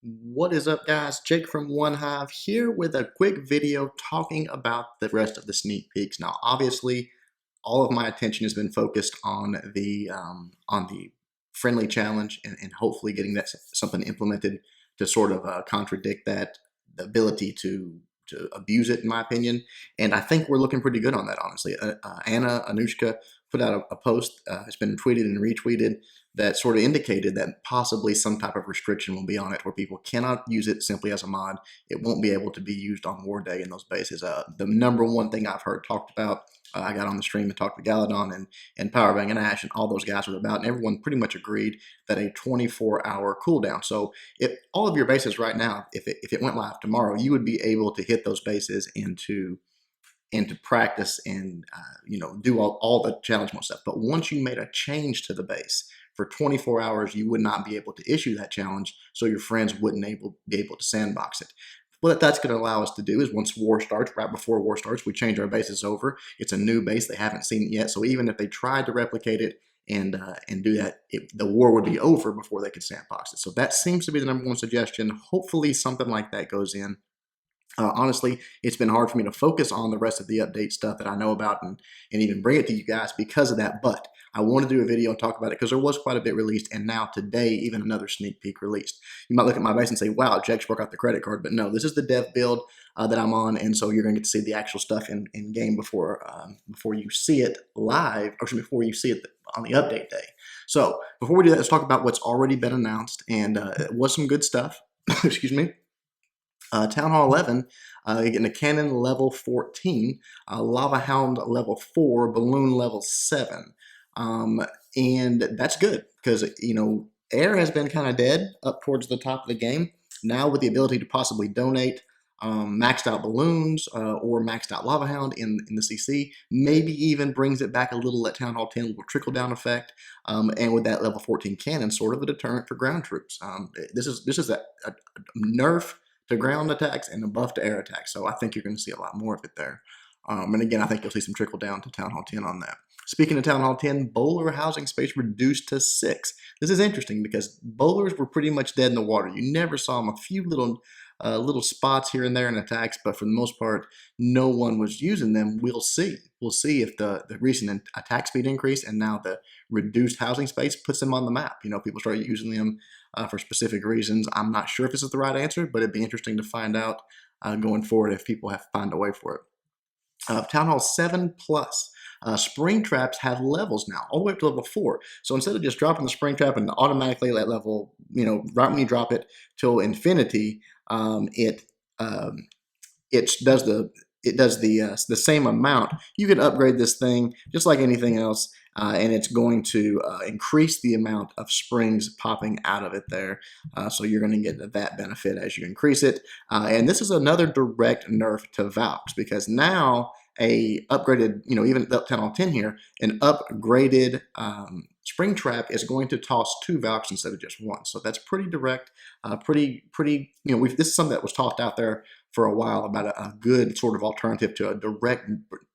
What is up, guys? Jake from OneHive here with a quick video talking about the rest of the sneak peeks. Now, obviously, all of my attention has been focused on the friendly challenge and hopefully getting that something implemented to sort of contradict that the ability to abuse it, in my opinion. And I think we're looking pretty good on that, honestly. Anushka put out a post. It's been tweeted and retweeted that sort of indicated that possibly some type of restriction will be on it where people cannot use it simply as a mod. It won't be able to be used on War Day in those bases. The number one thing I've heard talked about, I got on the stream and talked to Galadon and Powerbang and Ash and all those guys were about, and everyone pretty much agreed that a 24-hour cooldown. So if all of your bases right now, if it went live tomorrow, you would be able to hit those bases into practice and do all the challenge mode stuff. But once you made a change to the base for 24 hours, you would not be able to issue that challenge, so your friends wouldn't be able to sandbox it. What that's going to allow us to do is once war starts, right before war starts, we change our bases over. It's a new base. They haven't seen it yet. So even if they tried to replicate it and do that, the war would be over before they could sandbox it. So that seems to be the number one suggestion. Hopefully something like that goes in. Honestly, it's been hard for me to focus on the rest of the update stuff that I know about and even bring it to you guys because of that. But I want to do a video and talk about it because there was quite a bit released. And now today, even another sneak peek released. You might look at my base and say, wow, Jake's broke out the credit card. But no, this is the dev build that I'm on. And so you're going to get to see the actual stuff in game before you see it live, or before you see it on the update day. So before we do that, let's talk about what's already been announced. And it was some good stuff. Excuse me. Town Hall 11, getting a cannon level 14, lava hound level 4, balloon level 7. And that's good because, air has been kind of dead up towards the top of the game. Now with the ability to possibly donate maxed out balloons or maxed out lava hound in the CC, maybe even brings it back a little at Town Hall 10, a little trickle down effect. And with that level 14 cannon, sort of a deterrent for ground troops. This is a nerf to ground attacks and a buff to air attacks. So I think you're going to see a lot more of it there. And again, I think you'll see some trickle down to Town Hall 10 on that. Speaking of Town Hall 10, bowler housing space reduced to 6. This is interesting because bowlers were pretty much dead in the water. You never saw them. A few little spots here and there in attacks, but for the most part, no one was using them. We'll see. We'll see if the recent attack speed increase and now the reduced housing space puts them on the map. People start using them for specific reasons. I'm not sure if this is the right answer, but it'd be interesting to find out going forward if people have to find a way for it. Town Hall 7 Plus. Spring traps have levels now, all the way up to level 4. So instead of just dropping the spring trap and automatically at level, right when you drop it till infinity, it does the same amount. You can upgrade this thing just like anything else, and it's going to increase the amount of springs popping out of it there. So you're going to get that benefit as you increase it. And this is another direct nerf to Valks because now a upgraded, even up 10 on 10 here, an upgraded spring trap is going to toss 2 Valks instead of just 1. So that's pretty direct, pretty, this is something that was tossed out there for a while about a good sort of alternative to a direct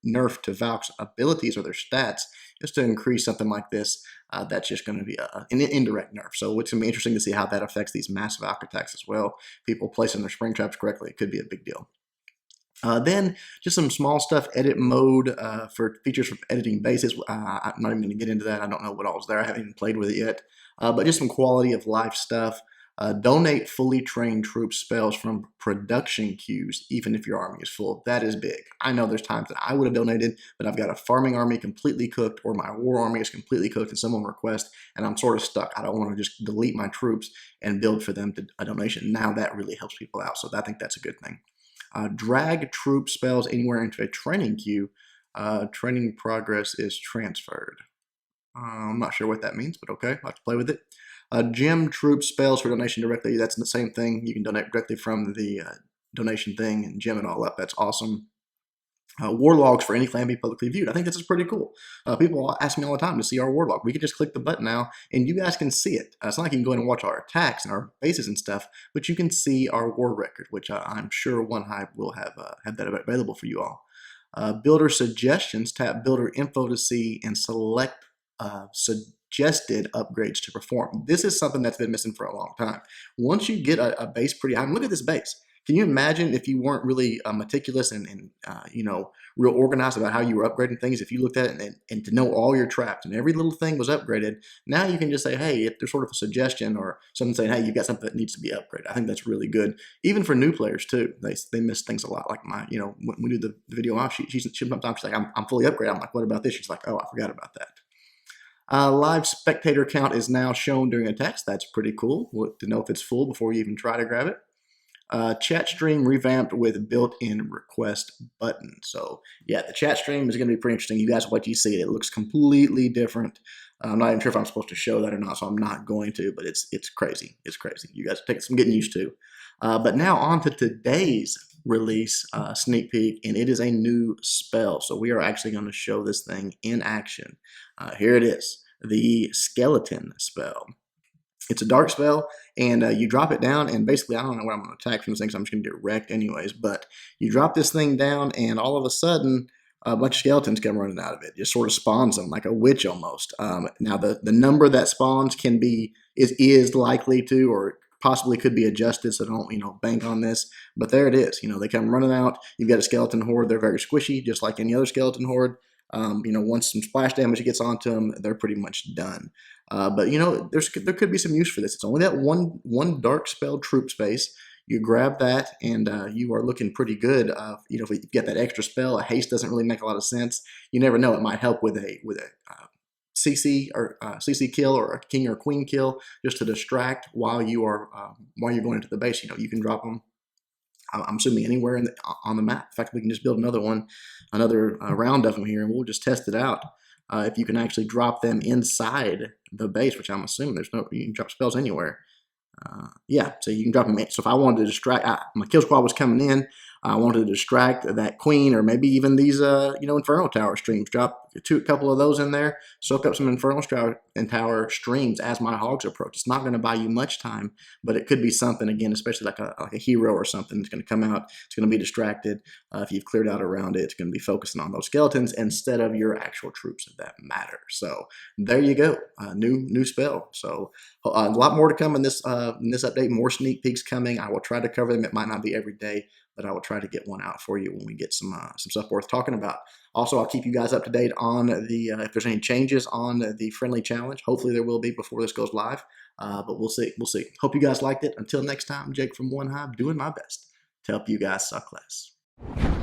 nerf to Valk's abilities or their stats, just to increase something like this. That's just going to be an indirect nerf. So it's going to be interesting to see how that affects these massive Valk attacks as well. People placing their spring traps correctly, it could be a big deal. Then just some small stuff, edit mode for features for editing bases. I'm not even going to get into that. I don't know what all is there. I haven't even played with it yet. But just some quality of life stuff. Donate fully trained troop spells from production queues, even if your army is full. That is big. I know there's times that I would have donated, but I've got a farming army completely cooked, or my war army is completely cooked, and someone requests, and I'm sort of stuck. I don't want to just delete my troops and build for them to a donation. Now that really helps people out, so I think that's a good thing. Drag troop spells anywhere into a training queue. Training progress is transferred. I'm not sure what that means, but okay, I'll have to play with it. Gem troop spells for donation directly. That's the same thing. You can donate directly from the donation thing and gem it all up. That's awesome. War logs for any clan be publicly viewed. I think this is pretty cool. People ask me all the time to see our war log. We can just click the button now, and you guys can see it. It's not like you can go in and watch our attacks and our bases and stuff, but you can see our war record, which I'm sure OneHive will have that available for you all. Builder suggestions. Tap builder info to see and select suggested upgrades to perform. This is something that's been missing for a long time. Once you get a base pretty high, look at this base. Can you imagine if you weren't really meticulous and you know, real organized about how you were upgrading things? If you looked at it and to know all your traps and every little thing was upgraded, now you can just say, hey, if there's sort of a suggestion or something saying, hey, you've got something that needs to be upgraded. I think that's really good, even for new players too. They miss things a lot. Like you know, when we do the video off, she's sometimes like, I'm fully upgraded. I'm like, what about this? She's like, oh, I forgot about that. Live spectator count is now shown during attacks. That's pretty cool to know if it's full before you even try to grab it. Chat stream revamped with built-in request button. So yeah, the chat stream is going to be pretty interesting. You guys wait till you see it. It looks completely different. I'm not even sure if I'm supposed to show that or not, so I'm not going to, but it's crazy. It's crazy. You guys take some getting used to. But now on to today's release sneak peek, and it is a new spell. So we are actually going to show this thing in action. Here it is, the skeleton spell. It's a dark spell, and you drop it down, and basically, I don't know what I'm going to attack from this thing, so I'm just going to get wrecked anyways, but you drop this thing down, and all of a sudden, a bunch of skeletons come running out of it. Just sort of spawns them, like a witch almost. Now, the number that spawns can be, is likely to, or possibly could be adjusted, so don't, you know, bank on this, but there it is. You know, they come running out, you've got a skeleton horde, they're very squishy, just like any other skeleton horde. You know, once some splash damage gets onto them, they're pretty much done. But you know, there could be some use for this. It's only that one dark spell troop space. You grab that, and you are looking pretty good. You know, if you get that extra spell, a haste doesn't really make a lot of sense. You never know; it might help with a CC or CC kill or a king or queen kill, just to distract while you're going into the base. You know, you can drop them. I'm assuming anywhere on the map. In fact, we can just build another round of them here, and we'll just test it out. If you can actually drop them inside the base, which I'm assuming you can drop spells anywhere. Yeah, so you can drop them in. So if I wanted to distract, my kill squad was coming in, I wanted to distract that queen, or maybe even these, you know, inferno tower streams. Drop a couple of those in there, soak up some inferno tower streams as my hogs approach. It's not going to buy you much time, but it could be something, again, especially like a hero or something that's going to come out. It's going to be distracted. If you've cleared out around it, it's going to be focusing on those skeletons instead of your actual troops, if that matter. So there you go, new spell. So a lot more to come in this update. More sneak peeks coming. I will try to cover them. It might not be every day, but I will try to get one out for you when we get some stuff worth talking about. Also, I'll keep you guys up to date on the if there's any changes on the friendly challenge. Hopefully there will be before this goes live, but we'll see. We'll see. Hope you guys liked it. Until next time, Jake from OneHive, doing my best to help you guys suck less.